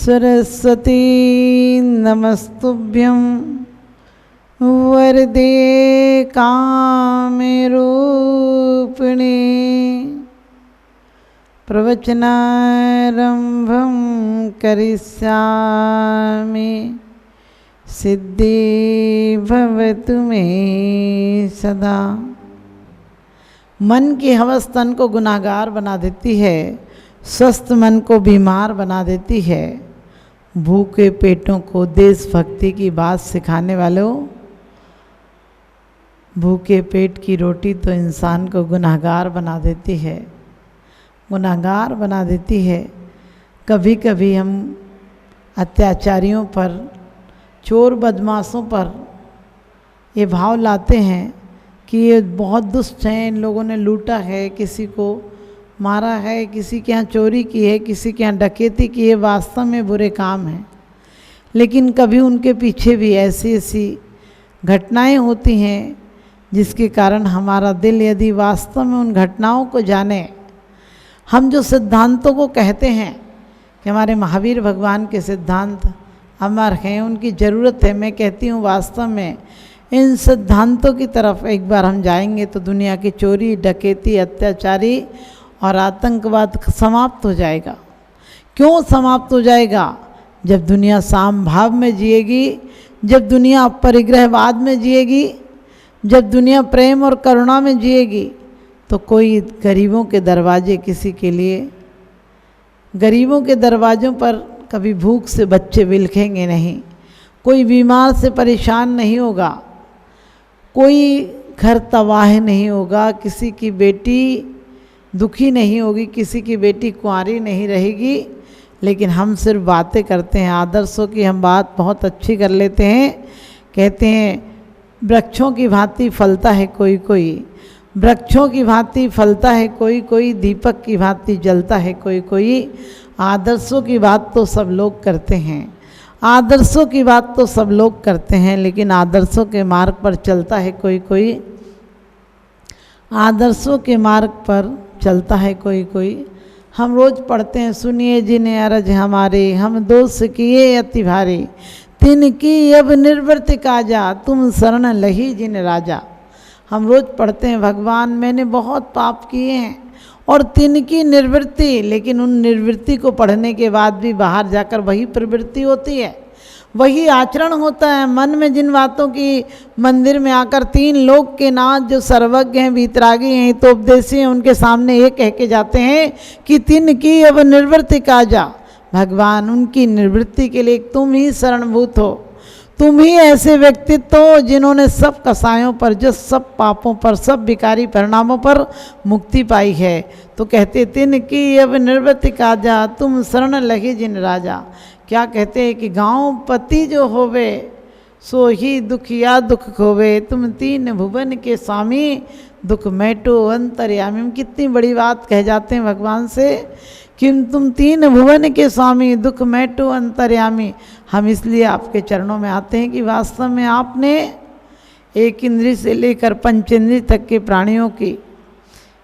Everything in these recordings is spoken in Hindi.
सरस्वती नमस्तुभ्यं वरदे कामरूपिणी। प्रवचनारंभं करिष्यामि, सिद्धि भवतु मे सदा। मन की हवस तन को गुनाहगार बना देती है, स्वस्थ मन को बीमार बना देती है। भूखे पेटों को देशभक्ति की बात सिखाने वालों, भूखे पेट की रोटी तो इंसान को गुनाहगार बना देती है, गुनाहगार बना देती है। कभी कभी हम अत्याचारियों पर, चोर बदमाशों पर ये भाव लाते हैं कि ये बहुत दुष्ट हैं, इन लोगों ने लूटा है, किसी को मारा है, किसी के यहाँ चोरी की है, किसी के यहाँ डकैती की है। वास्तव में बुरे काम हैं, लेकिन कभी उनके पीछे भी ऐसी ऐसी घटनाएं होती हैं जिसके कारण हमारा दिल यदि वास्तव में उन घटनाओं को जाने, हम जो सिद्धांतों को कहते हैं कि हमारे महावीर भगवान के सिद्धांत अमर हैं, उनकी ज़रूरत है, मैं कहती हूँ वास्तव में इन सिद्धांतों की तरफ एक बार हम जाएंगे तो दुनिया की चोरी, डकैती, अत्याचारी और आतंकवाद समाप्त हो जाएगा। क्यों समाप्त हो जाएगा? जब दुनिया साम भाव में जिएगी, जब दुनिया अपरिग्रहवाद में जिएगी, जब दुनिया प्रेम और करुणा में जिएगी, तो कोई गरीबों के दरवाजे किसी के लिए, गरीबों के दरवाज़ों पर कभी भूख से बच्चे बिलखेंगे नहीं, कोई बीमार से परेशान नहीं होगा, कोई घर तबाह नहीं होगा, किसी की बेटी दुखी नहीं होगी, किसी की बेटी कुंवारी नहीं रहेगी। लेकिन हम सिर्फ बातें करते हैं, आदर्शों की हम बात बहुत अच्छी कर लेते हैं। कहते हैं वृक्षों की भांति फलता है कोई कोई, वृक्षों की भांति फलता है कोई कोई, दीपक की भांति जलता है कोई कोई। आदर्शों की बात तो सब लोग करते हैं, आदर्शों की बात तो सब लोग करते हैं, लेकिन आदर्शों के मार्ग पर चलता है कोई कोई, आदर्शों के मार्ग पर चलता है कोई कोई। हम रोज़ पढ़ते हैं, सुनिए जिन्हें अरज हमारे, हम दोष किए अति भारी, तिनकी अब निर्वृत्ति काजा, तुम शरण लही जिन राजा। हम रोज़ पढ़ते हैं भगवान मैंने बहुत पाप किए हैं और तिनकी निर्वृत्ति, लेकिन उन निर्वृत्ति को पढ़ने के बाद भी बाहर जाकर वही प्रवृत्ति होती है, वही आचरण होता है। मन में जिन बातों की मंदिर में आकर तीन लोक के नाथ जो सर्वज्ञ हैं, वीतरागी हैं, तो उपदेशी हैं, उनके सामने ये कह के जाते हैं कि तिनकी अब निर्वृत्ति काजा। भगवान उनकी निर्वृत्ति के लिए तुम ही शरणभूत हो, तुम ही ऐसे व्यक्तित्व हो जिन्होंने सब कसायों पर, जो सब पापों पर, सब विकारी परिणामों पर मुक्ति पाई है। तो कहते तिनकी अब निर्वृत्ति काजा, तुम शरण लगे जिन राजा। क्या कहते हैं कि गाँव पति जो होवे सो ही दुखिया दुख खोवे, तुम तीन भुवन के स्वामी, दुख मैटो अंतर्यामी। कितनी बड़ी बात कह जाते हैं भगवान से कि तुम तीन भुवन के स्वामी, दुख मैटो अंतर्यामी। हम इसलिए आपके चरणों में आते हैं कि वास्तव में आपने एक इंद्री से लेकर पंचेंद्री तक के प्राणियों की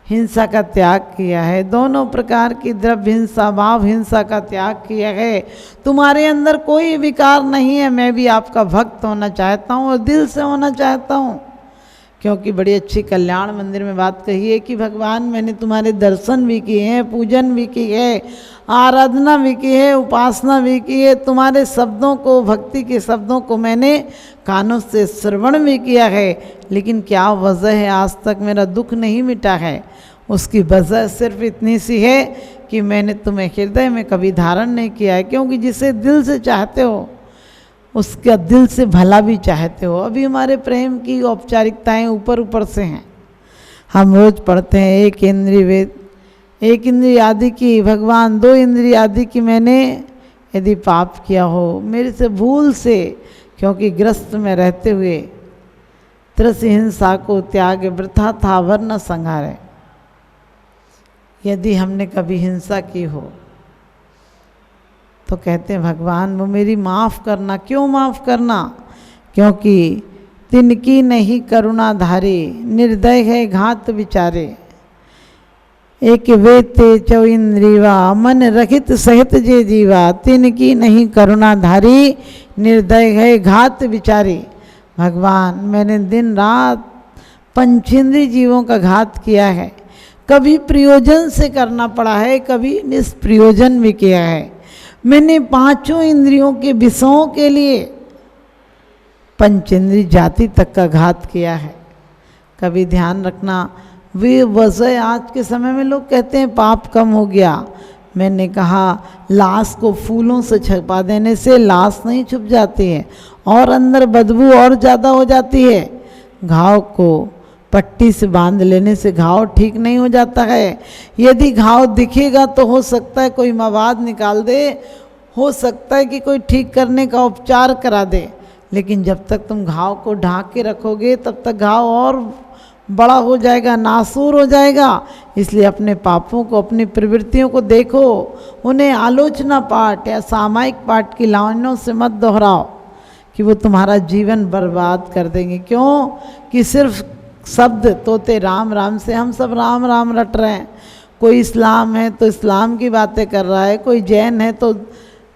हिंसा का त्याग किया है, दोनों प्रकार की द्रव्य हिंसा, भाव हिंसा का त्याग किया है। तुम्हारे अंदर कोई विकार नहीं है। मैं भी आपका भक्त होना चाहता हूँ और दिल से होना चाहता हूँ, क्योंकि बड़ी अच्छी कल्याण मंदिर में बात कही है कि भगवान मैंने तुम्हारे दर्शन भी किए हैं, पूजन भी की है, आराधना भी की है, उपासना भी की है, तुम्हारे शब्दों को, भक्ति के शब्दों को मैंने कानों से श्रवण भी किया है। लेकिन क्या वजह है आज तक मेरा दुख नहीं मिटा है? उसकी वजह सिर्फ इतनी सी है कि मैंने तुम्हें हृदय में कभी धारण नहीं किया है, क्योंकि जिसे दिल से चाहते हो उसका दिल से भला भी चाहते हो। अभी हमारे प्रेम की औपचारिकताएं ऊपर ऊपर से हैं। हम रोज़ पढ़ते हैं एक इंद्रिय वेद, एक इंद्रिय आदि की भगवान, दो इंद्रिय आदि की मैंने यदि पाप किया हो मेरे से भूल से, क्योंकि ग्रस्त में रहते हुए त्रस हिंसा को त्याग वृथा था वरन संहारे। यदि हमने कभी हिंसा की हो तो कहते हैं भगवान वो मेरी माफ़ करना। क्यों माफ़ करना? क्योंकि तिनकी नहीं करुणा धारे, निर्दय है घात विचारे। एक वेते चौ इंद्रिवा मन रखित सहित जे जीवा, तिनकी नहीं करुणाधारी, निर्दय है घात विचारी। भगवान मैंने दिन रात पंचेंद्रिय जीवों का घात किया है, कभी प्रयोजन से करना पड़ा है, कभी निष्प्रयोजन भी किया है। मैंने पांचों इंद्रियों के विषयों के लिए पंचेंद्रिय जाति तक का घात किया है। कभी ध्यान रखना, वे वजह आज के समय में लोग कहते हैं पाप कम हो गया। मैंने कहा लाश को फूलों से छुपा देने से लाश नहीं छुप जाती है और अंदर बदबू और ज़्यादा हो जाती है। घाव को पट्टी से बांध लेने से घाव ठीक नहीं हो जाता है। यदि घाव दिखेगा तो हो सकता है कोई मवाद निकाल दे, हो सकता है कि कोई ठीक करने का उपचार करा दे, लेकिन जब तक तुम घाव को ढांक के रखोगे तब तक घाव और बड़ा हो जाएगा, नासूर हो जाएगा। इसलिए अपने पापों को, अपनी प्रवृत्तियों को देखो, उन्हें आलोचना पाठ या सामायिक पाठ की लाइनों से मत दोहराओ कि वो तुम्हारा जीवन बर्बाद कर देंगे। क्यों कि सिर्फ शब्द तोते राम राम से हम सब राम राम रट रहे हैं। कोई इस्लाम है तो इस्लाम की बातें कर रहा है, कोई जैन है तो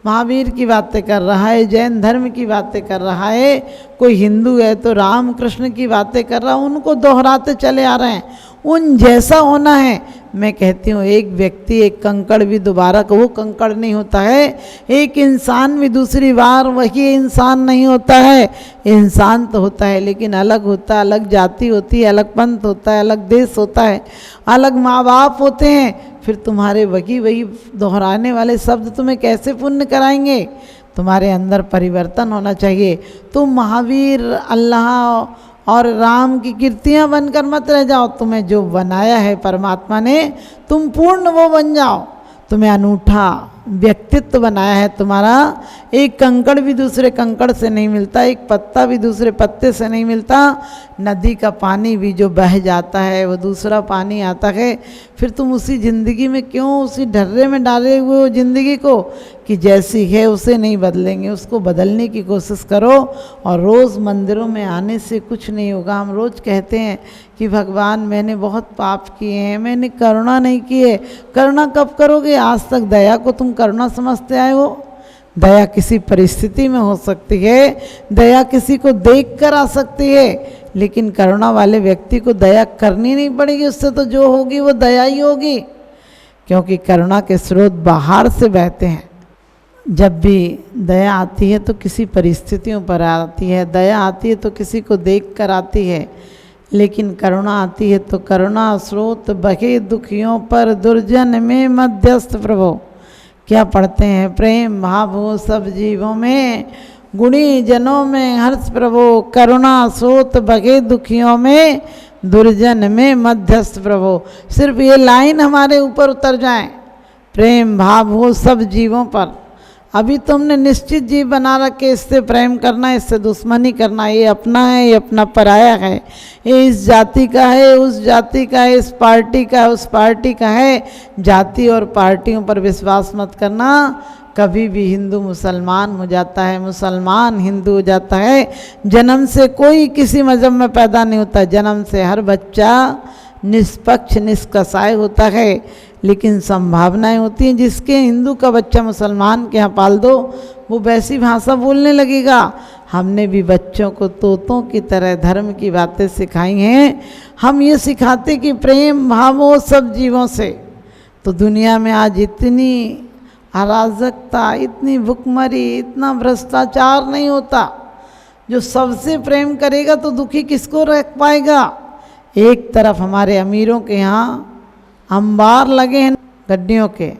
महावीर की बातें कर रहा है, जैन धर्म की बातें कर रहा है, कोई हिंदू है तो राम कृष्ण की बातें कर रहा है। उनको दोहराते चले आ रहे हैं, उन जैसा होना है। मैं कहती हूँ एक व्यक्ति, एक कंकड़ भी दोबारा वो कंकड़ नहीं होता है, एक इंसान भी दूसरी बार वही इंसान नहीं होता है। इंसान तो होता है लेकिन अलग होता है, अलग जाति होती है, अलग पंथ होता है, अलग देश होता है, अलग माँ बाप होते हैं। फिर तुम्हारे वही दोहराने वाले शब्द तुम्हें कैसे पुण्य कराएंगे? तुम्हारे अंदर परिवर्तन होना चाहिए। तुम महावीर, अल्लाह और राम की कीर्तियाँ बनकर मत रह जाओ। तुम्हें जो बनाया है परमात्मा ने, तुम पूर्ण वो बन जाओ। तुम्हें अनूठा व्यक्तित्व बनाया है तुम्हारा। एक कंकड़ भी दूसरे कंकड़ से नहीं मिलता, एक पत्ता भी दूसरे पत्ते से नहीं मिलता। नदी का पानी भी जो बह जाता है वो दूसरा पानी आता है। फिर तुम उसी ज़िंदगी में क्यों उसी ढर्रे में डाले हुए हो ज़िंदगी को कि जैसी है उसे नहीं बदलेंगे, उसको बदलने की कोशिश करो। और रोज़ मंदिरों में आने से कुछ नहीं होगा। हम रोज़ कहते हैं कि भगवान मैंने बहुत पाप किए हैं, मैंने करुणा नहीं की है। करुणा कब करोगे? आज तक दया को तुम करुणा समझते आए हो। दया किसी परिस्थिति में हो सकती है, दया किसी को देख कर आ सकती है, लेकिन करुणा वाले व्यक्ति को दया करनी नहीं पड़ेगी। उससे तो जो होगी वो दया ही होगी, क्योंकि करुणा के स्रोत बाहर से बहते हैं। जब भी दया आती है तो किसी परिस्थितियों पर आती है, दया आती है तो किसी को देख कर आती है, लेकिन करुणा आती है तो करुणा स्रोत बहे दुखियों पर, दुर्जन में मध्यस्थ प्रभु। क्या पढ़ते हैं? प्रेम भाव हो सब जीवों में, गुणी जनों में हर्ष प्रभु, करुणा स्रोत बहे दुखियों में, दुर्जन में मध्यस्थ प्रभु। सिर्फ ये लाइन हमारे ऊपर उतर जाए, प्रेम भाव हो सब जीवों पर। अभी तुमने निश्चित जीव बना रखे, इससे प्रेम करना, इससे दुश्मनी करना, ये अपना है, ये अपना पराया है, ये इस जाति का है, उस जाति का है, इस पार्टी का है, उस पार्टी का है। जाति और पार्टियों पर विश्वास मत करना। कभी भी हिंदू मुसलमान हो जाता है, मुसलमान हिंदू हो जाता है। जन्म से कोई किसी मजहब में पैदा नहीं होता। जन्म से हर बच्चा निष्पक्ष निष्कसाय होता है, लेकिन संभावनाएं होती हैं। जिसके हिंदू का बच्चा मुसलमान के यहाँ पाल दो, वो वैसी भाषा बोलने लगेगा। हमने भी बच्चों को तोतों की तरह धर्म की बातें सिखाई हैं। हम ये सिखाते कि प्रेम भाव हो सब जीवों से। तो दुनिया में आज इतनी अराजकता, इतनी भुखमरी, इतना भ्रष्टाचार नहीं होता। जो सबसे प्रेम करेगा तो दुखी किसको रख पाएगा? एक तरफ हमारे अमीरों के यहाँ अंबार लगे हैं गड्डियों के,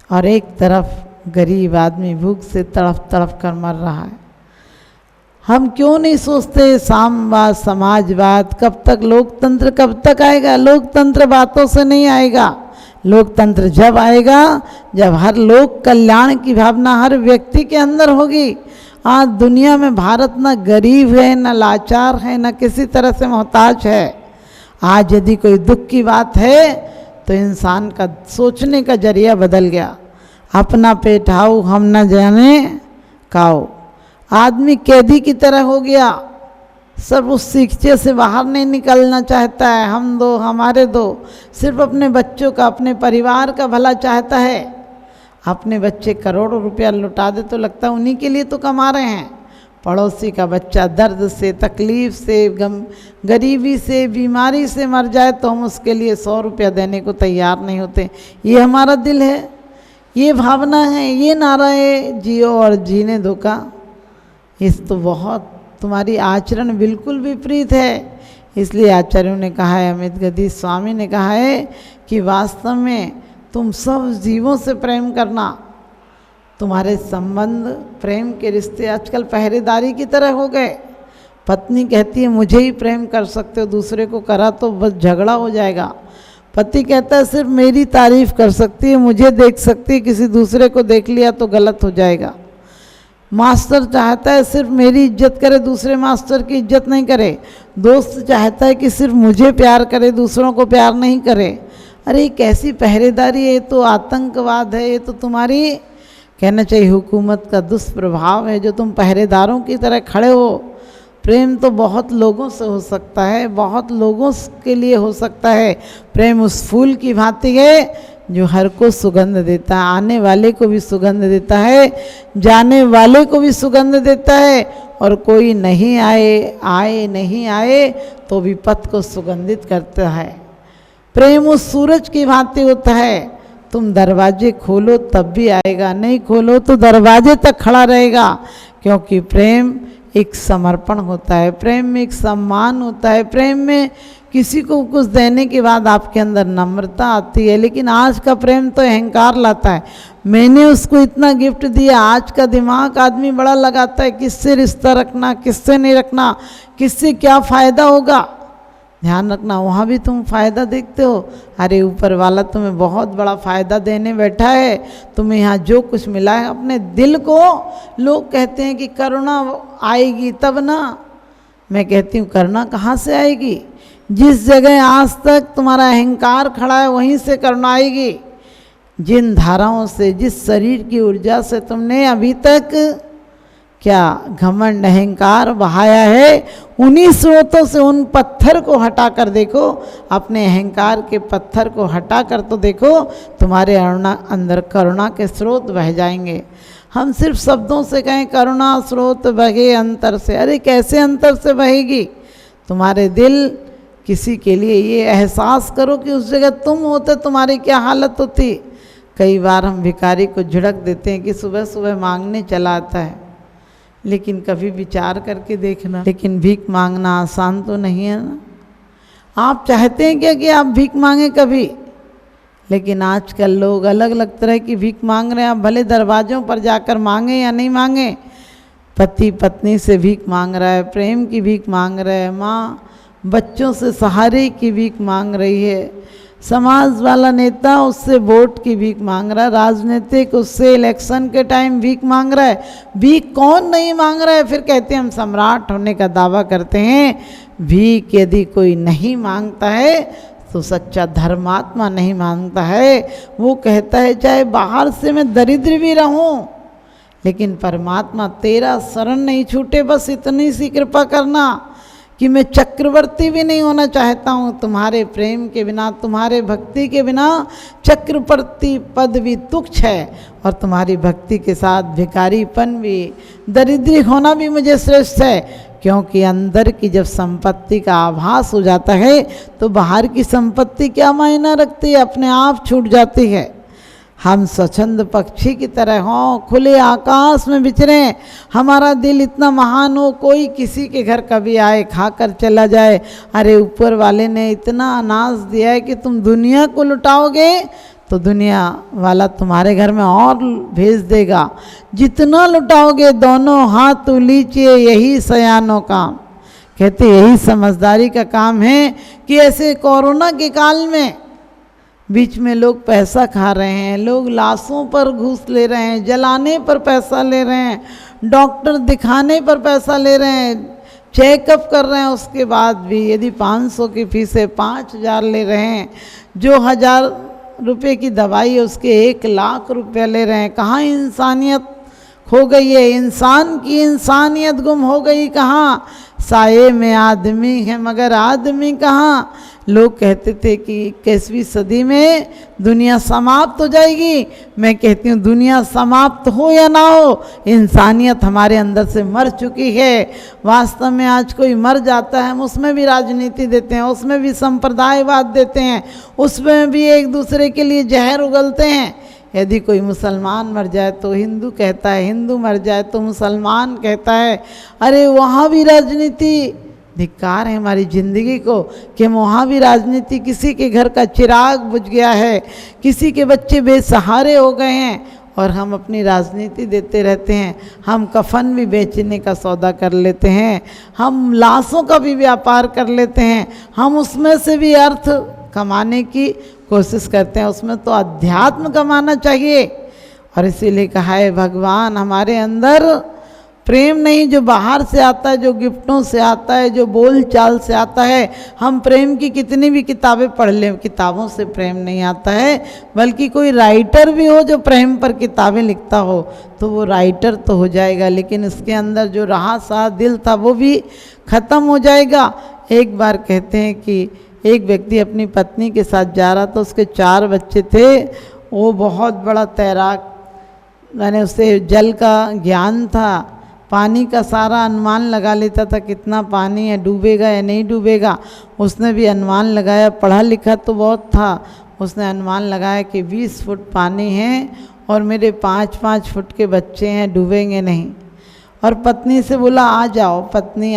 और एक तरफ गरीब आदमी भूख से तड़फ तड़फ कर मर रहा है। हम क्यों नहीं सोचते साम्यवाद, समाजवाद, कब तक लोकतंत्र, कब तक आएगा? लोकतंत्र बातों से नहीं आएगा। लोकतंत्र जब आएगा जब हर लोक कल्याण की भावना हर व्यक्ति के अंदर होगी। आज दुनिया में भारत न गरीब है, न लाचार है, न किसी तरह से मोहताज है। आज यदि कोई दुख की बात है तो इंसान का सोचने का जरिया बदल गया। अपना पेट आओ, हम न जाने खाओ। आदमी कैदी की तरह हो गया। सब उस शिक्षे से बाहर नहीं निकलना चाहता है। हम दो हमारे दो, सिर्फ अपने बच्चों का, अपने परिवार का भला चाहता है। अपने बच्चे करोड़ों रुपया लुटा दे तो लगता है उन्हीं के लिए तो कमा रहे हैं। पड़ोसी का बच्चा दर्द से, तकलीफ़ से, गरीबी से, बीमारी से मर जाए तो हम उसके लिए 100 रुपया देने को तैयार नहीं होते। ये हमारा दिल है, ये भावना है, ये नारा है, जियो और जीने दो का। इस तो बहुत तुम्हारी आचरण बिल्कुल विपरीत है। इसलिए आचार्यों ने कहा है, अमित गति स्वामी ने कहा है कि वास्तव में तुम सब जीवों से प्रेम करना। तुम्हारे संबंध, प्रेम के रिश्ते आजकल पहरेदारी की तरह हो गए। पत्नी कहती है मुझे ही प्रेम कर सकते हो, दूसरे को करा तो बस झगड़ा हो जाएगा। पति कहता है सिर्फ मेरी तारीफ कर सकती है, मुझे देख सकती है, किसी दूसरे को देख लिया तो गलत हो जाएगा। मास्टर चाहता है सिर्फ मेरी इज्जत करे, दूसरे मास्टर की इज्जत नहीं करे। दोस्त चाहता है कि सिर्फ मुझे प्यार करे, दूसरों को प्यार नहीं करे। अरे कैसी पहरेदारी है, ये तो आतंकवाद है, ये तो तुम्हारी कहना चाहिए हुकूमत का दुष्प्रभाव है जो तुम पहरेदारों की तरह खड़े हो। प्रेम तो बहुत लोगों से हो सकता है, बहुत लोगों के लिए हो सकता है। प्रेम उस फूल की भांति है जो हर को सुगंध देता है, आने वाले को भी सुगंध देता है, जाने वाले को भी सुगंध देता है, और कोई नहीं आए नहीं आए तो भी पथ को सुगंधित करता है। प्रेम उस सूरज की भांति होता है, तुम दरवाजे खोलो तब भी आएगा, नहीं खोलो तो दरवाजे तक खड़ा रहेगा। क्योंकि प्रेम एक समर्पण होता है, प्रेम में एक सम्मान होता है, प्रेम में किसी को कुछ देने के बाद आपके अंदर नम्रता आती है। लेकिन आज का प्रेम तो अहंकार लाता है, मैंने उसको इतना गिफ्ट दिया। आज का दिमाग आदमी बड़ा लगाता है, किससे रिश्ता रखना, किससे नहीं रखना, किससे क्या फ़ायदा होगा। ध्यान रखना, वहाँ भी तुम फ़ायदा देखते हो। अरे ऊपर वाला तुम्हें बहुत बड़ा फ़ायदा देने बैठा है, तुम्हें यहाँ जो कुछ मिला है अपने दिल को। लोग कहते हैं कि करुणा आएगी तब ना, मैं कहती हूँ करुणा कहाँ से आएगी। जिस जगह आज तक तुम्हारा अहंकार खड़ा है वहीं से करुणा आएगी। जिन धाराओं से, जिस शरीर की ऊर्जा से तुमने अभी तक क्या घमंड अहंकार बहाया है, उन्हीं स्रोतों से उन पत्थर को हटा कर देखो, अपने अहंकार के पत्थर को हटा कर तो देखो, तुम्हारे अंदर करुणा के स्रोत बह जाएंगे। हम सिर्फ शब्दों से कहें करुणा स्रोत बहे अंतर से, अरे कैसे अंतर से बहेगी। तुम्हारे दिल किसी के लिए ये एहसास करो कि उस जगह तुम होते तुम्हारी क्या हालत होती। कई बार हम भिखारी को झिड़क देते हैं कि सुबह सुबह मांगने चला आता है, लेकिन कभी विचार करके देखना, लेकिन भीख मांगना आसान तो नहीं है ना। आप चाहते हैं क्या कि आप भीख मांगे कभी, लेकिन आजकल लोग अलग अलग तरह की भीख मांग रहे हैं। आप भले दरवाज़ों पर जाकर मांगे या नहीं मांगे, पति पत्नी से भीख मांग रहा है, प्रेम की भीख मांग रहा है, माँ बच्चों से सहारे की भीख मांग रही है, समाज वाला नेता उससे वोट की भीख मांग रहा है, राजनीतिक उससे इलेक्शन के टाइम भीख मांग रहा है। भीख कौन नहीं मांग रहा है, फिर कहते हैं हम सम्राट होने का दावा करते हैं। भीख यदि कोई नहीं मांगता है तो सच्चा धर्मात्मा नहीं मांगता है। वो कहता है चाहे बाहर से मैं दरिद्र भी रहूं, लेकिन परमात्मा तेरा शरण नहीं छूटे, बस इतनी सी कृपा करना कि मैं चक्रवर्ती भी नहीं होना चाहता हूँ। तुम्हारे प्रेम के बिना, तुम्हारे भक्ति के बिना चक्रवर्ती पद भी तुच्छ है, और तुम्हारी भक्ति के साथ भिखारीपन भी, दरिद्री होना भी मुझे श्रेष्ठ है। क्योंकि अंदर की जब संपत्ति का आभास हो जाता है तो बाहर की संपत्ति क्या मायना रखती है, अपने आप छूट जाती है। हम स्वच्छंद पक्षी की तरह हों, खुले आकाश में विचरें, हमारा दिल इतना महान हो, कोई किसी के घर कभी आए खाकर चला जाए, अरे ऊपर वाले ने इतना अनाज दिया है कि तुम दुनिया को लुटाओगे तो दुनिया वाला तुम्हारे घर में और भेज देगा। जितना लुटाओगे दोनों हाथ लीजिए, यही सयानों काम। कहते यही समझदारी का काम है कि ऐसे कोरोना के काल में बीच में लोग पैसा खा रहे हैं, लोग लाशों पर घूस ले रहे हैं, जलाने पर पैसा ले रहे हैं, डॉक्टर दिखाने पर पैसा ले रहे हैं, चेकअप कर रहे हैं, उसके बाद भी यदि 500 की फीस है 5000 ले रहे हैं, जो 1000 रुपये की दवाई है उसके 1 लाख रुपये ले रहे हैं। कहाँ इंसानियत खो गई है, इंसान की इंसानियत गुम हो गई कहाँ, साये में आदमी है मगर आदमी कहाँ। लोग कहते थे कि 21वीं सदी में दुनिया समाप्त हो जाएगी, मैं कहती हूँ दुनिया समाप्त हो या ना हो, इंसानियत हमारे अंदर से मर चुकी है। वास्तव में आज कोई मर जाता है हम उसमें भी राजनीति देते हैं, उसमें भी संप्रदायवाद देते हैं, उसमें भी एक दूसरे के लिए जहर उगलते हैं। यदि कोई मुसलमान मर जाए तो हिंदू कहता है, हिंदू मर जाए तो मुसलमान कहता है। अरे वहाँ भी राजनीति, धिक्कार है हमारी ज़िंदगी को कि वहाँ भी राजनीति। किसी के घर का चिराग बुझ गया है, किसी के बच्चे बेसहारे हो गए हैं और हम अपनी राजनीति देते रहते हैं। हम कफन भी बेचने का सौदा कर लेते हैं, हम लाशों का भी व्यापार कर लेते हैं, हम उसमें से भी अर्थ कमाने की कोशिश करते हैं, उसमें तो अध्यात्म कमाना चाहिए। और इसीलिए कहा है भगवान हमारे अंदर प्रेम नहीं जो बाहर से आता है, जो गिफ्टों से आता है, जो बोल चाल से आता है। हम प्रेम की कितनी भी किताबें पढ़ लें, किताबों से प्रेम नहीं आता है। बल्कि कोई राइटर भी हो जो प्रेम पर किताबें लिखता हो तो वो राइटर तो हो जाएगा, लेकिन उसके अंदर जो रहा सा दिल था वो भी ख़त्म हो जाएगा। एक बार कहते हैं कि एक व्यक्ति अपनी पत्नी के साथ जा रहा था, उसके 4 बच्चे थे। वो बहुत बड़ा तैराक, मैंने उसे जल का ज्ञान था, पानी का सारा अनुमान लगा लेता था कितना पानी है, डूबेगा या नहीं डूबेगा। उसने भी अनुमान लगाया, पढ़ा लिखा तो बहुत था, उसने अनुमान लगाया कि 20 फुट पानी है और मेरे 5-5 फुट के बच्चे हैं, डूबेंगे नहीं। और पत्नी से बोला आ जाओ। पत्नी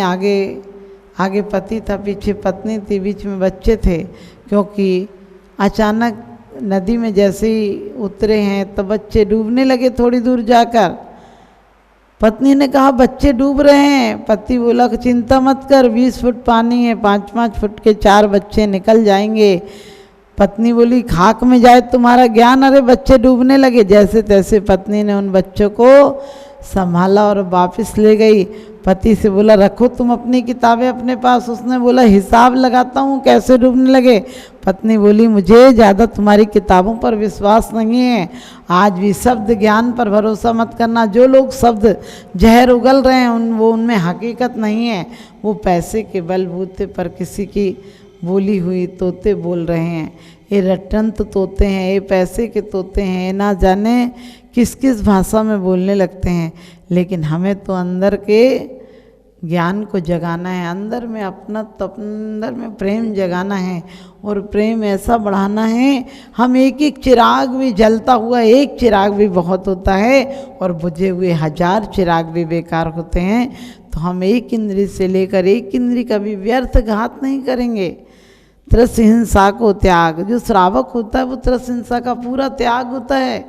आगे पति था, पीछे पत्नी थी, बीच में बच्चे थे। क्योंकि अचानक नदी में जैसे ही उतरे हैं तो बच्चे डूबने लगे थोड़ी दूर जाकर। पत्नी ने कहा बच्चे डूब रहे हैं। पति बोला कि चिंता मत कर, 20 फुट पानी है, 5-5 फुट के 4 बच्चे निकल जाएंगे। पत्नी बोली खाक में जाए तुम्हारा ज्ञान, अरे बच्चे डूबने लगे। जैसे तैसे पत्नी ने उन बच्चों को संभाला और वापस ले गई। पति से बोला रखो तुम अपनी किताबें अपने पास। उसने बोला हिसाब लगाता हूँ कैसे डूबने लगे। पत्नी बोली मुझे ज़्यादा तुम्हारी किताबों पर विश्वास नहीं है, आज भी शब्द ज्ञान पर भरोसा मत करना। जो लोग शब्द जहर उगल रहे हैं उनमें हकीकत नहीं है, वो पैसे के बलबूते पर किसी की बोली हुई तोते बोल रहे हैं। ये रटंत तोते हैं, ये पैसे के तोते हैं, ये ना जाने किस किस भाषा में बोलने लगते हैं। लेकिन हमें तो अंदर के ज्ञान को जगाना है, अंदर में अपना अंदर में प्रेम जगाना है और प्रेम ऐसा बढ़ाना है। हम एक एक चिराग भी जलता हुआ, एक चिराग भी बहुत होता है और बुझे हुए 1000 चिराग भी बेकार होते हैं। तो हम एक इंद्री से लेकर एक इंद्री का भी व्यर्थ घात नहीं करेंगे। त्रस हिंसा को त्याग, जो श्रावक होता है वो त्रस हिंसा का पूरा त्याग होता है,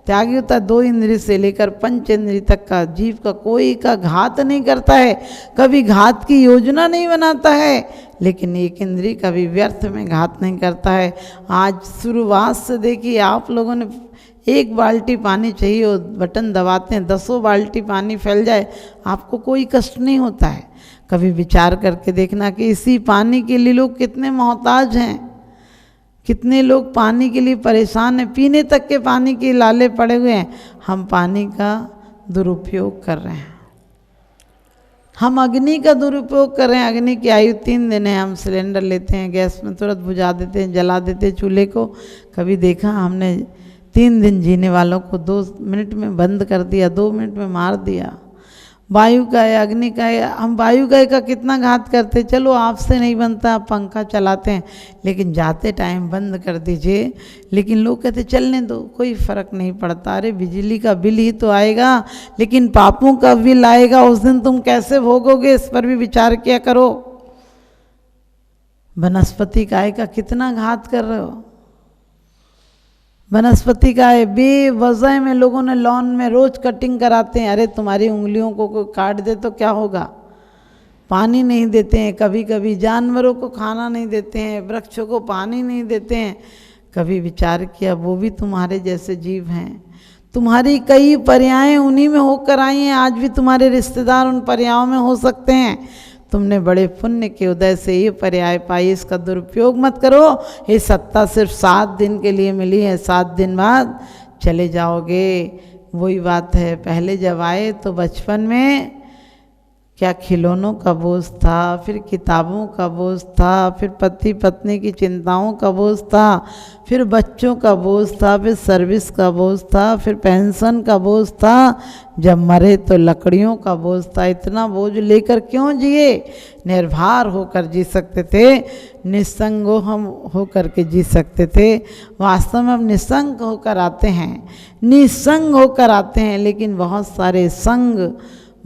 त्यागी होता है। 2 इंद्री से लेकर 5 इंद्री तक का जीव का कोई का घात नहीं करता है, कभी घात की योजना नहीं बनाता है, लेकिन एक इंद्री का भी व्यर्थ में घात नहीं करता है। आज शुरुआत से देखिए आप लोगों ने 1 बाल्टी पानी चाहिए और बटन दबाते हैं 10 बाल्टी पानी फैल जाए, आपको कोई कष्ट नहीं होता है। कभी विचार करके देखना कि इसी पानी के लिए लोग कितने मोहताज हैं, कितने लोग पानी के लिए परेशान हैं, पीने तक के पानी के लाले पड़े हुए हैं। हम पानी का दुरुपयोग कर रहे हैं, हम अग्नि का दुरुपयोग कर रहे हैं। अग्नि की आयु 3 दिन है, हम सिलेंडर लेते हैं, गैस में तुरंत बुझा देते हैं, जला देते हैं चूल्हे को। कभी देखा हमने 3 दिन जीने वालों को 2 मिनट में बंद कर दिया, 2 मिनट में मार दिया। वायु का है, अग्नि का है, हम वायु का कितना घात करते। चलो आपसे नहीं बनता, आप पंखा चलाते हैं, लेकिन जाते टाइम बंद कर दीजिए। लेकिन लोग कहते चलने दो, कोई फ़र्क नहीं पड़ता। अरे बिजली का बिल ही तो आएगा, लेकिन पापों का बिल आएगा, उस दिन तुम कैसे भोगोगे इस पर भी विचार किया करो। वनस्पति काय का कितना घात कर रहे हो। वनस्पति का है, बेवजह में लोगों ने लॉन में रोज कटिंग कराते हैं। अरे तुम्हारी उंगलियों को कोई काट दे तो क्या होगा। पानी नहीं देते हैं, कभी कभी जानवरों को खाना नहीं देते हैं, वृक्षों को पानी नहीं देते हैं। कभी विचार किया वो भी तुम्हारे जैसे जीव हैं, तुम्हारी कई पर्यायें उन्हीं में होकर आई हैं, आज भी तुम्हारे रिश्तेदार उन पर्यायों में हो सकते हैं। तुमने बड़े पुण्य के उदय से ये पर्याय पाई, इसका दुरुपयोग मत करो। ये सत्ता सिर्फ 7 दिन के लिए मिली है, 7 दिन बाद चले जाओगे। वही बात है, पहले जब आए तो बचपन में क्या खिलौनों का बोझ था, फिर किताबों का बोझ था, फिर पति पत्नी की चिंताओं का बोझ था, फिर बच्चों का बोझ था, फिर सर्विस का बोझ था, फिर पेंशन का बोझ था, जब मरे तो लकड़ियों का बोझ था। इतना बोझ लेकर क्यों जिए? निर्भर होकर जी सकते थे, निस्संग हम होकर के जी सकते थे। वास्तव में हम निस्संग होकर आते हैं, निस्संग होकर आते हैं, लेकिन बहुत सारे संग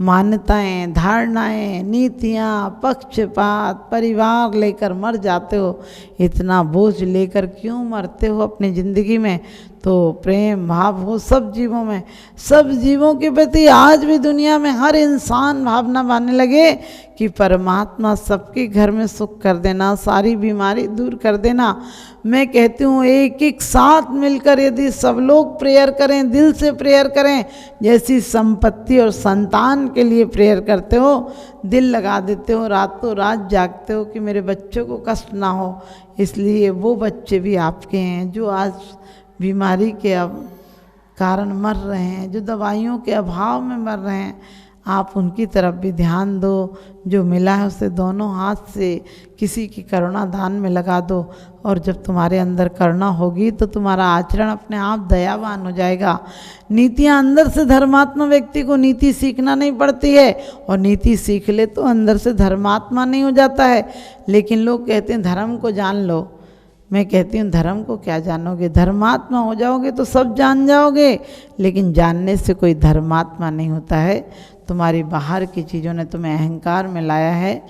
मान्यताएं, धारणाएं, नीतियां, पक्षपात, परिवार लेकर मर जाते हो। इतना बोझ लेकर क्यों मरते हो अपनी ज़िंदगी में? तो प्रेम भाव हो सब जीवों में, सब जीवों के प्रति आज भी दुनिया में हर इंसान भावना मानने लगे कि परमात्मा सबके घर में सुख कर देना, सारी बीमारी दूर कर देना। मैं कहती हूँ एक एक साथ मिलकर यदि सब लोग प्रेयर करें, दिल से प्रेयर करें, जैसी संपत्ति और संतान के लिए प्रेयर करते हो, दिल लगा देते हो, रातों रात जागते हो कि मेरे बच्चों को कष्ट ना हो, इसलिए वो बच्चे भी आपके हैं जो आज बीमारी के कारण मर रहे हैं, जो दवाइयों के अभाव में मर रहे हैं। आप उनकी तरफ भी ध्यान दो, जो मिला है उसे दोनों हाथ से किसी की करुणा दान में लगा दो। और जब तुम्हारे अंदर करुणा होगी तो तुम्हारा आचरण अपने आप दयावान हो जाएगा। नीतियाँ अंदर से, धर्मात्मा व्यक्ति को नीति सीखना नहीं पड़ती है, और नीति सीख ले तो अंदर से धर्मात्मा नहीं हो जाता है। लेकिन लोग कहते हैं धर्म को जान लो, मैं कहती हूँ धर्म को क्या जानोगे? धर्मात्मा हो जाओगे तो सब जान जाओगे, लेकिन जानने से कोई धर्मात्मा नहीं होता है। तुम्हारी बाहर की चीज़ों ने तुम्हें अहंकार में लाया है।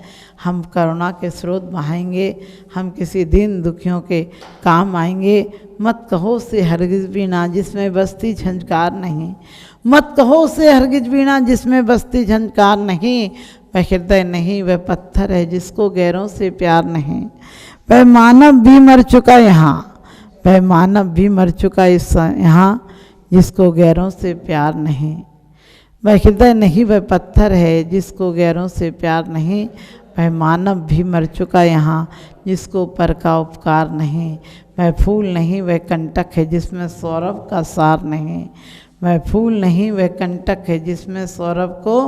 हम करुणा के स्रोत बहाएंगे, हम किसी दीन दुखियों के काम आएंगे। मत कहो से हरगिज बीना जिसमें बसती झंझकार नहीं, मत कहो से हरगिज बीना जिसमें बसती झंझकार नहीं। वह हृदय नहीं, वह पत्थर है जिसको गैरों से प्यार नहीं। वह मानव भी मर चुका यहाँ, वह मानव भी मर चुका इस यहाँ जिसको गैरों से प्यार नहीं। वह हृदय नहीं, वह पत्थर है जिसको गैरों से प्यार नहीं। वह मानव भी मर चुका यहाँ जिसको पर का उपकार नहीं। वह फूल नहीं, वह कंटक है जिसमें सौरभ का सार नहीं। वह फूल नहीं, वह कंटक है जिसमें सौरभ को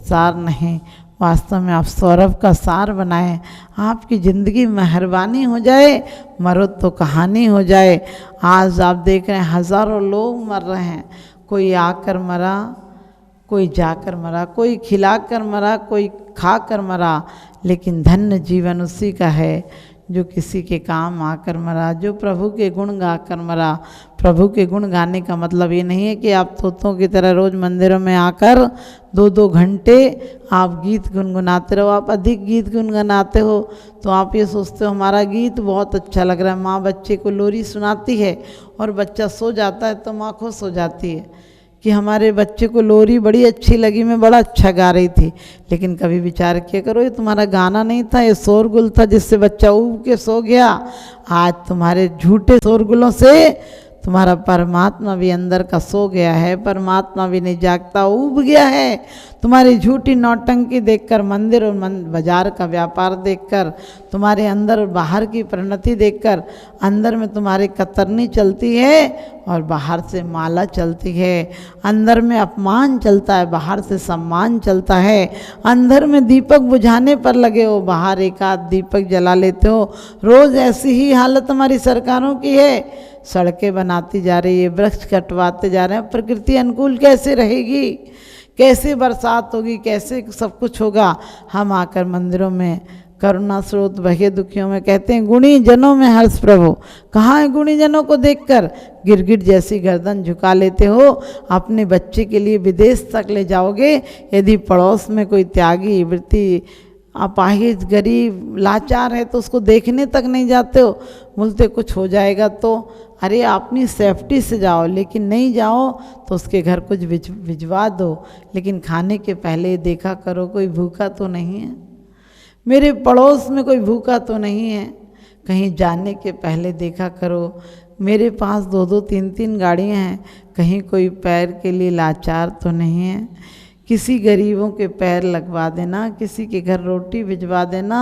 सार नहीं। वास्तव में आप सौरभ का सार बनाएं, आपकी ज़िंदगी मेहरबानी हो जाए, मरो तो कहानी हो जाए। आज आप देख रहे हैं हज़ारों लोग मर रहे हैं, कोई आकर मरा, कोई जाकर मरा, कोई खिलाकर मरा, कोई खाकर मरा, लेकिन धन्य जीवन उसी का है जो किसी के काम आकर मरा, जो प्रभु के गुण गाकर मरा। प्रभु के गुण गाने का मतलब ये नहीं है कि आप तोतों की तरह रोज़ मंदिरों में आकर 2-2 घंटे आप गीत गुनगुनाते रहो। आप अधिक गीत गुनगुनाते हो तो आप ये सोचते हो हमारा गीत बहुत अच्छा लग रहा है। माँ बच्चे को लोरी सुनाती है और बच्चा सो जाता है तो माँ खुश हो जाती है कि हमारे बच्चे को लोरी बड़ी अच्छी लगी, मैं बड़ा अच्छा गा रही थी। लेकिन कभी विचार किया करो ये तुम्हारा गाना नहीं था, ये शोरगुल था जिससे बच्चा ऊब के सो गया। आज तुम्हारे झूठे शोरगुलों से तुम्हारा परमात्मा भी अंदर का सो गया है, परमात्मा भी नहीं जागता, ऊब गया है। तुम्हारी झूठी नौटंकी देखकर, मंदिर और बाजार का व्यापार देखकर, तुम्हारे अंदर और बाहर की परिणति देखकर, अंदर में तुम्हारी कतरनी चलती है और बाहर से माला चलती है। अंदर में अपमान चलता है, बाहर से सम्मान चलता है। अंदर में दीपक बुझाने पर लगे हो, बाहर एक आध दीपक जला लेते हो। रोज़ ऐसी ही हालत हमारी सरकारों की है, सड़कें बनाती जा रही है, वृक्ष कटवाते जा रहे हैं। प्रकृति अनुकूल कैसे रहेगी? कैसे बरसात होगी? कैसे सब कुछ होगा? हम आकर मंदिरों में करुणा स्रोत बहे दुखियों में कहते हैं गुणी जनों में हर्ष प्रभु। कहाँ है गुणी जनों को देखकर? गिरगिट जैसी गर्दन झुका लेते हो। अपने बच्चे के लिए विदेश तक ले जाओगे, यदि पड़ोस में कोई त्यागी वृत्ति, अपाहिज, गरीब, लाचार है तो उसको देखने तक नहीं जाते हो। बोलते कुछ हो जाएगा तो, अरे अपनी सेफ्टी से जाओ, लेकिन नहीं जाओ तो उसके घर कुछ भिजवा दो। लेकिन खाने के पहले देखा करो कोई भूखा तो नहीं है, मेरे पड़ोस में कोई भूखा तो नहीं है। कहीं जाने के पहले देखा करो, मेरे पास 2-2, 3-3 गाड़ियाँ हैं, कहीं कोई पैर के लिए लाचार तो नहीं है। किसी गरीबों के पैर लगवा देना, किसी के घर रोटी भिजवा देना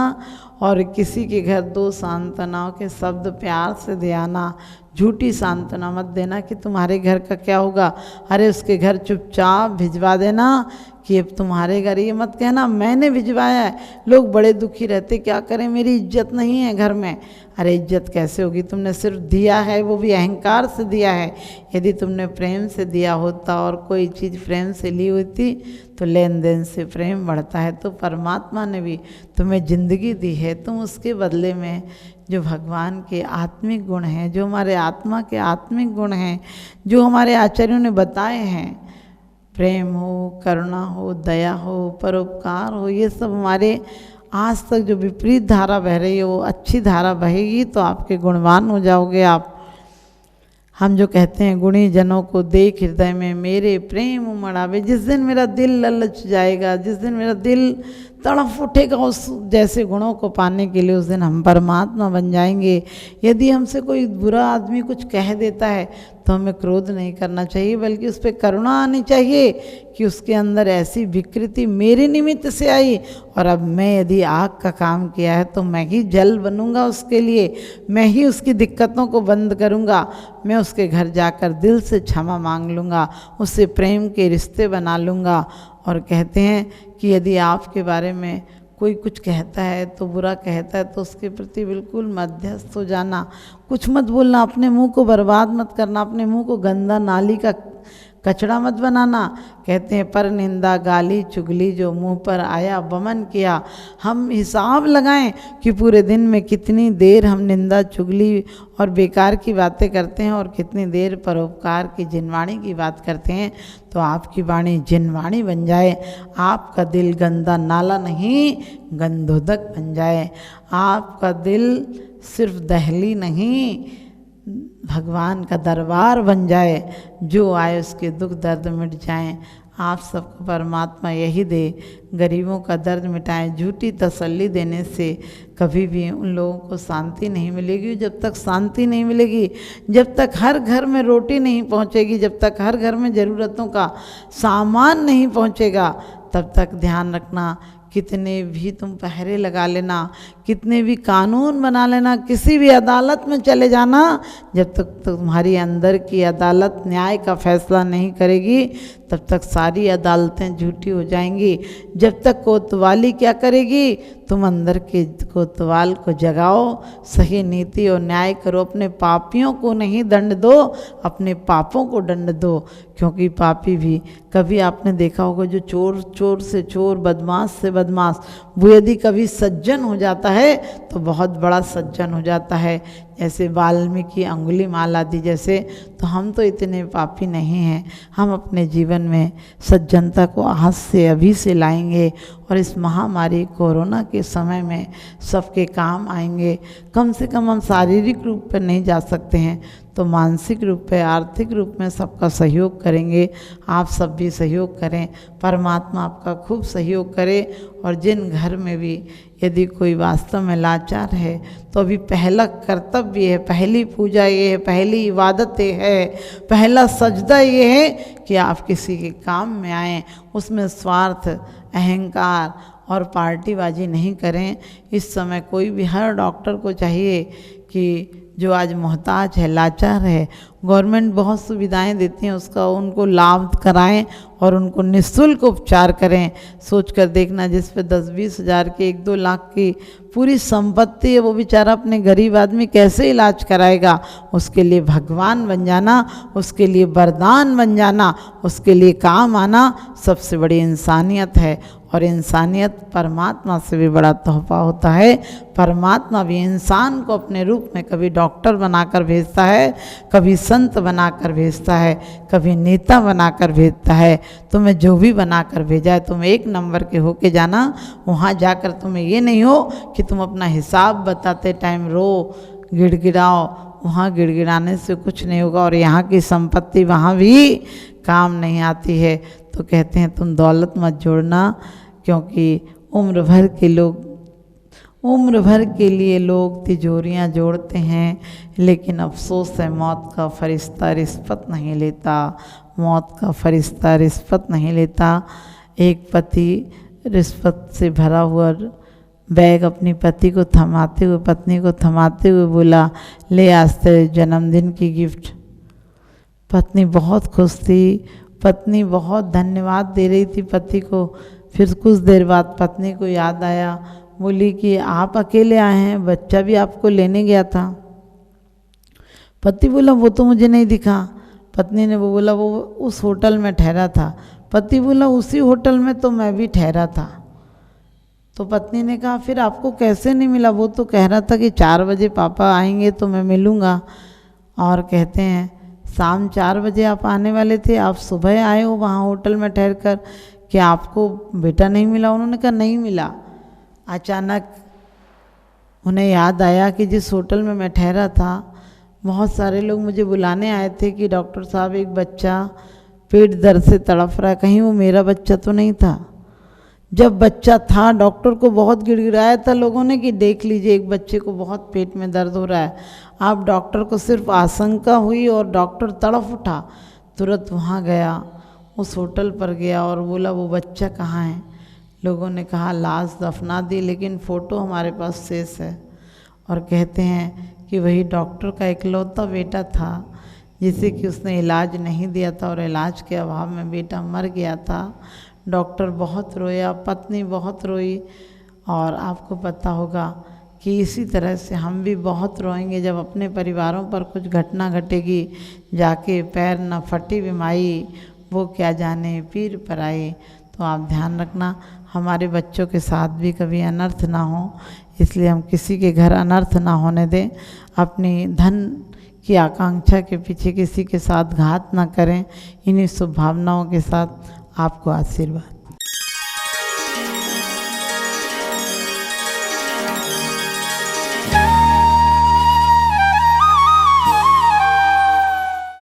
और किसी के घर 2 सांत्वनाओं के शब्द प्यार से दे आना। झूठी सांत्वना मत देना कि तुम्हारे घर का क्या होगा, अरे उसके घर चुपचाप भिजवा देना कि अब तुम्हारे घर, ये मत कहना मैंने भिजवाया है। लोग बड़े दुखी रहते, क्या करें मेरी इज्जत नहीं है घर में। अरे इज्जत कैसे होगी, तुमने सिर्फ दिया है, वो भी अहंकार से दिया है। यदि तुमने प्रेम से दिया होता और कोई चीज़ प्रेम से ली होती तो लेन देन से प्रेम बढ़ता है। तो परमात्मा ने भी तुम्हें ज़िंदगी दी है, तुम उसके बदले में जो भगवान के आत्मिक गुण हैं, जो हमारे आत्मा के आत्मिक गुण हैं, जो हमारे आचार्यों ने बताए हैं, प्रेम हो, करुणा हो, दया हो, परोपकार हो, ये सब हमारे आज तक जो विपरीत धारा बह रही है वो अच्छी धारा बहेगी तो आपके गुणवान हो जाओगे आप। हम जो कहते हैं गुणी जनों को देख हृदय में मेरे प्रेम उमड़ावे, जिस दिन मेरा दिल ललच जाएगा, जिस दिन मेरा दिल तड़फ उठेगा उस जैसे गुणों को पाने के लिए, उस दिन हम परमात्मा बन जाएंगे। यदि हमसे कोई बुरा आदमी कुछ कह देता है तो हमें क्रोध नहीं करना चाहिए, बल्कि उस पर करुणा आनी चाहिए कि उसके अंदर ऐसी विकृति मेरे निमित्त से आई और अब मैं यदि आग का काम किया है तो मैं ही जल बनूंगा उसके लिए, मैं ही उसकी दिक्कतों को बंद करूंगा, मैं उसके घर जाकर दिल से क्षमा मांग लूँगा, उससे प्रेम के रिश्ते बना लूँगा। और कहते हैं कि यदि आपके बारे में कोई कुछ कहता है तो बुरा कहता है तो उसके प्रति बिल्कुल मध्यस्थ हो जाना, कुछ मत बोलना, अपने मुंह को बर्बाद मत करना, अपने मुंह को गंदा नाली का कचड़ा मत बनाना। कहते हैं पर निंदा गाली चुगली जो मुंह पर आया वमन किया। हम हिसाब लगाएं कि पूरे दिन में कितनी देर हम निंदा चुगली और बेकार की बातें करते हैं और कितनी देर परोपकार की जिनवाणी की बात करते हैं, तो आपकी वाणी जिनवाणी बन जाए, आपका दिल गंदा नाला नहीं गंधोदक बन जाए, आपका दिल सिर्फ दहली नहीं भगवान का दरबार बन जाए, जो आए उसके दुख दर्द मिट जाएं। आप सबको परमात्मा यही दे, गरीबों का दर्द मिटाएं। झूठी तसल्ली देने से कभी भी उन लोगों को शांति नहीं मिलेगी। जब तक शांति नहीं मिलेगी, जब तक हर घर में रोटी नहीं पहुंचेगी, जब तक हर घर में ज़रूरतों का सामान नहीं पहुंचेगा, तब तक ध्यान रखना कितने भी तुम पहरे लगा लेना, कितने भी कानून बना लेना, किसी भी अदालत में चले जाना, जब तक तुम्हारी अंदर की अदालत न्याय का फैसला नहीं करेगी तब तक सारी अदालतें झूठी हो जाएंगी। जब तक कोतवाली क्या करेगी, तुम अंदर के कोतवाल को जगाओ, सही नीति और न्याय करो, अपने पापियों को नहीं दंड दो, अपने पापों को दंड दो। क्योंकि पापी भी कभी आपने देखा होगा जो चोर से चोर, बदमाश से बदमाश, वो यदि कभी सज्जन हो जाता है तो बहुत बड़ा सज्जन हो जाता है। जैसे वाल्मीकि अंगुली माल आदि जैसे, तो हम तो इतने पापी नहीं हैं। हम अपने जीवन में सज्जनता को आज से अभी से लाएंगे और इस महामारी कोरोना के समय में सबके काम आएंगे। कम से कम हम शारीरिक रूप पर नहीं जा सकते हैं तो मानसिक रूप पे, आर्थिक रूप में सबका सहयोग करेंगे। आप सब भी सहयोग करें, परमात्मा आपका खूब सहयोग करे। और जिन घर में भी यदि कोई वास्तव में लाचार है तो अभी पहला कर्तव्य है, पहली पूजा ये है, पहली इबादत ये है, पहला सजदा ये है कि आप किसी के काम में आएँ, उसमें स्वार्थ, अहंकार और पार्टीबाजी नहीं करें। इस समय कोई भी, हर डॉक्टर को चाहिए कि जो आज मोहताज है, लाचार है, गवर्नमेंट बहुत सुविधाएं देती हैं, उसका उनको लाभ कराएं और उनको निःशुल्क उपचार करें। सोचकर देखना, जिस पे 10-20 हज़ार की, 1-2 लाख की पूरी संपत्ति है, वो बेचारा अपने गरीब आदमी कैसे इलाज कराएगा। उसके लिए भगवान बन जाना, उसके लिए वरदान बन जाना, उसके लिए काम आना सबसे बड़ी इंसानियत है। और इंसानियत परमात्मा से भी बड़ा तोहफा होता है। परमात्मा भी इंसान को अपने रूप में कभी डॉक्टर बनाकर भेजता है, कभी संत बनाकर भेजता है, कभी नेता बनाकर भेजता है। तुम्हें जो भी बनाकर भेजा है, तुम 1 नंबर के होके जाना। वहाँ जाकर तुम्हें ये नहीं हो कि तुम अपना हिसाब बताते टाइम रो, गिड़गिड़ाओ। वहाँ गिड़गिड़ाने से कुछ नहीं होगा और यहाँ की संपत्ति वहाँ भी काम नहीं आती है। तो कहते हैं तुम दौलत मत जोड़ना, क्योंकि उम्र भर के लिए लोग तिजोरियां जोड़ते हैं, लेकिन अफसोस है मौत का फरिश्ता रिश्वत नहीं लेता, मौत का फरिश्ता रिश्वत नहीं लेता। एक पति रिश्वत से भरा हुआ बैग अपनी पति को थमाते हुए, पत्नी को थमाते हुए बोला, ले आज तेरे जन्मदिन की गिफ्ट। पत्नी बहुत खुश थी, पत्नी बहुत धन्यवाद दे रही थी पति को। फिर कुछ देर बाद पत्नी को याद आया, बोली कि आप अकेले आए हैं, बच्चा भी आपको लेने गया था। पति बोला वो तो मुझे नहीं दिखा। पत्नी ने वो बोला वो उस होटल में ठहरा था। पति बोला उसी होटल में तो मैं भी ठहरा था। तो पत्नी ने कहा फिर आपको कैसे नहीं मिला? वो तो कह रहा था कि 4 बजे पापा आएंगे तो मैं मिलूँगा। और कहते हैं शाम 4 बजे आप आने वाले थे, आप सुबह आए हो वहाँ होटल में ठहर कर, कि आपको बेटा नहीं मिला? उन्होंने कहा नहीं मिला। अचानक उन्हें याद आया कि जिस होटल में मैं ठहरा था बहुत सारे लोग मुझे बुलाने आए थे कि डॉक्टर साहब एक बच्चा पेट दर्द से तड़फ रहा है, कहीं वो मेरा बच्चा तो नहीं था। जब बच्चा था डॉक्टर को बहुत गिड़गिड़ाया था लोगों ने कि देख लीजिए एक बच्चे को बहुत पेट में दर्द हो रहा है। आप डॉक्टर को सिर्फ आशंका हुई और डॉक्टर तड़फ उठा, तुरंत वहाँ गया, उस होटल पर गया और बोला वो बच्चा कहाँ है? लोगों ने कहा लाश दफना दी, लेकिन फ़ोटो हमारे पास शेष है। और कहते हैं कि वही डॉक्टर का इकलौता बेटा था जिसे कि उसने इलाज नहीं दिया था और इलाज के अभाव में बेटा मर गया था। डॉक्टर बहुत रोया, पत्नी बहुत रोई। और आपको पता होगा कि इसी तरह से हम भी बहुत रोएंगे जब अपने परिवारों पर कुछ घटना घटेगी। जाके पैर न फटी बिमाई, वो क्या जाने पीर पर आई। तो आप ध्यान रखना हमारे बच्चों के साथ भी कभी अनर्थ ना हो, इसलिए हम किसी के घर अनर्थ ना होने दें। अपनी धन की आकांक्षा के पीछे किसी के साथ घात ना करें। इन्हीं शुभ भावनाओं के साथ आपको आशीर्वाद।